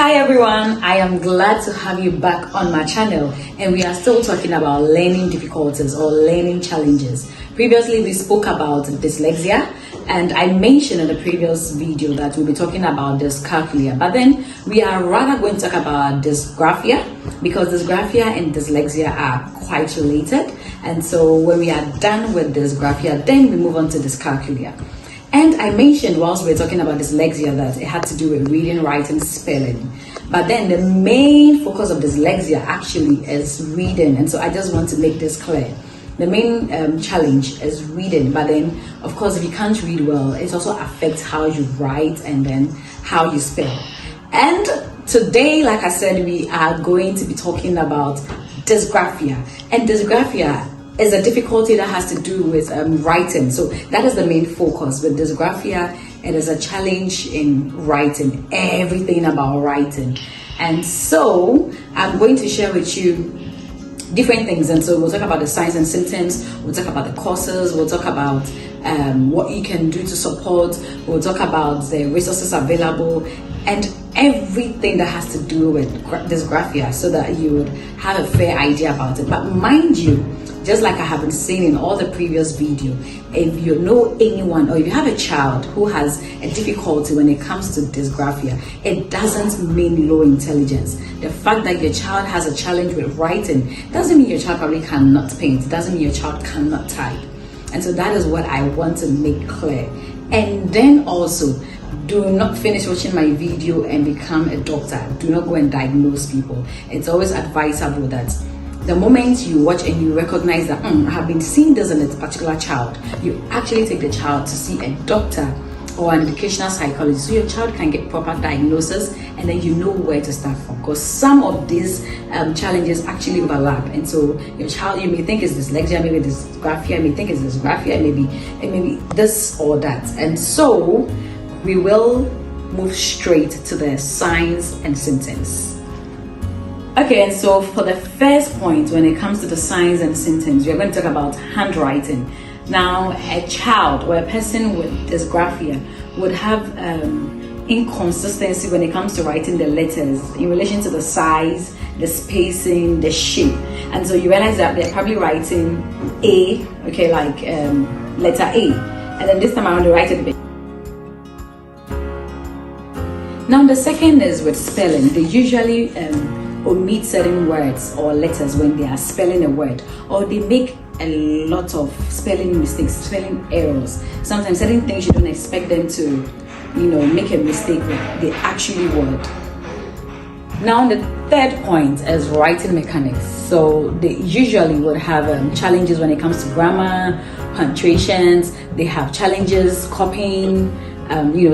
Hi everyone, I am glad to have you back on my channel, and we are still talking about learning difficulties or learning challenges. Previously we spoke about dyslexia, and I mentioned in the previous video that we'll be talking about dysgraphia, but then we are rather going to talk about dysgraphia because dysgraphia and dyslexia are quite related. And so when we are done with dysgraphia, then we move on to dyscalculia. And I mentioned whilst we were talking about dyslexia that it had to do with reading, writing, spelling. But then the main focus of dyslexia actually is reading. And so I just want to make this clear. The main challenge is reading. But then, of course, if you can't read well, it also affects how you write and then how you spell. And today, like I said, we are going to be talking about dysgraphia. And dysgraphia is a difficulty that has to do with writing. So that is the main focus. With dysgraphia, it is a challenge in writing, everything about writing. And so I'm going to share with you different things. And so we'll talk about the signs and symptoms, we'll talk about the causes, we'll talk about what you can do to support, we'll talk about the resources available, and everything that has to do with dysgraphia, so that you would have a fair idea about it. But mind you, just like I have been saying in all the previous video, if you know anyone or if you have a child who has a difficulty when it comes to dysgraphia, it doesn't mean low intelligence. The fact that your child has a challenge with writing doesn't mean your child probably cannot paint, doesn't mean your child cannot type. And so that is what I want to make clear. And then also, do not finish watching my video and become a doctor. Do not go and diagnose people. It's always advisable that the moment you watch and you recognize that I have been seeing this in a particular child, you actually take the child to see a doctor or an educational psychologist so your child can get proper diagnosis, and then you know where to start from, because some of these challenges actually overlap. And so your child, you may think it's dyslexia, maybe dysgraphia, may think it's dysgraphia, maybe this or that. And so we will move straight to the signs and symptoms. Okay, and so for the first point, when it comes to the signs and symptoms, we're going to talk about handwriting. Now, a child or a person with dysgraphia would have inconsistency when it comes to writing the letters in relation to the size, the spacing, the shape. And so you realize that they're probably writing A, okay, like letter A, and then this time around they write it big. Now, the second is with spelling. They usually omit certain words or letters when they are spelling a word, or they make a lot of spelling mistakes, spelling errors. Sometimes certain things you don't expect them to, make a mistake with, they actually would. Now the third point is writing mechanics. So they usually would have challenges when it comes to grammar, punctuations. They have challenges copying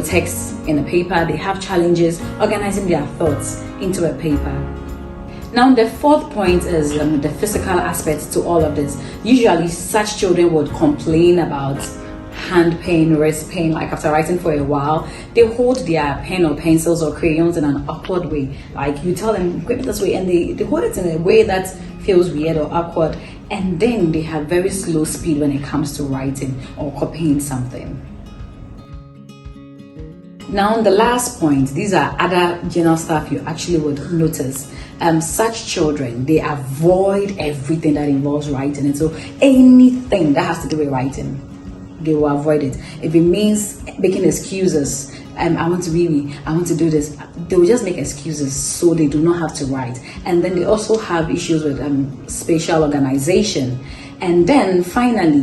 text in a paper. They have challenges organizing their thoughts into a paper. Now the fourth point is the physical aspects to all of this. Usually such children would complain about hand pain, wrist pain, like after writing for a while. They hold their pen or pencils or crayons in an awkward way. Like you tell them, grip it this way, and they hold it in a way that feels weird or awkward. And then they have very slow speed when it comes to writing or copying something. Now the last point, these are other general stuff you actually would notice. Such children, they avoid everything that involves writing, and so anything that has to do with writing, they will avoid it. If it means making excuses, I want to read, I want to do this, they will just make excuses so they do not have to write. And then they also have issues with spatial organization. And then finally,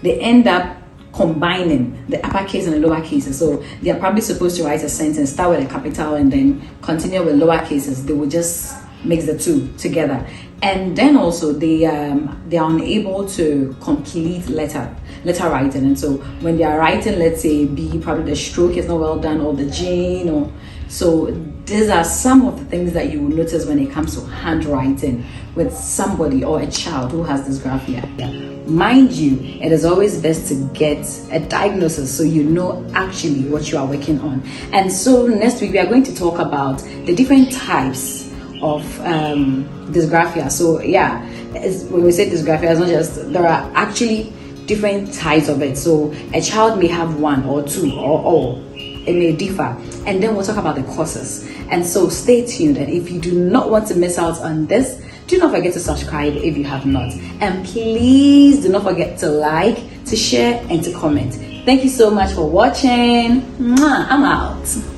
they end up combining the uppercase and the lower cases. So they are probably supposed to write a sentence, start with a capital and then continue with lower cases. They will just mix the two together. And then also they are unable to complete letter writing. And so when they are writing, let's say B, probably the stroke is not well done, or the J, or so these are some of the things that you will notice when it comes to handwriting with somebody or a child who has dysgraphia. Mind you, it is always best to get a diagnosis so you know actually what you are working on. And so next week we are going to talk about the different types of dysgraphia. So yeah, when we say dysgraphia, it's not just, there are actually different types of it. So a child may have one or two or all. It may differ. And then we'll talk about the causes. And so stay tuned, and if you do not want to miss out on this, do not forget to subscribe if you have not, and please do not forget to like, to share, and to comment. Thank you so much for watching. I'm out.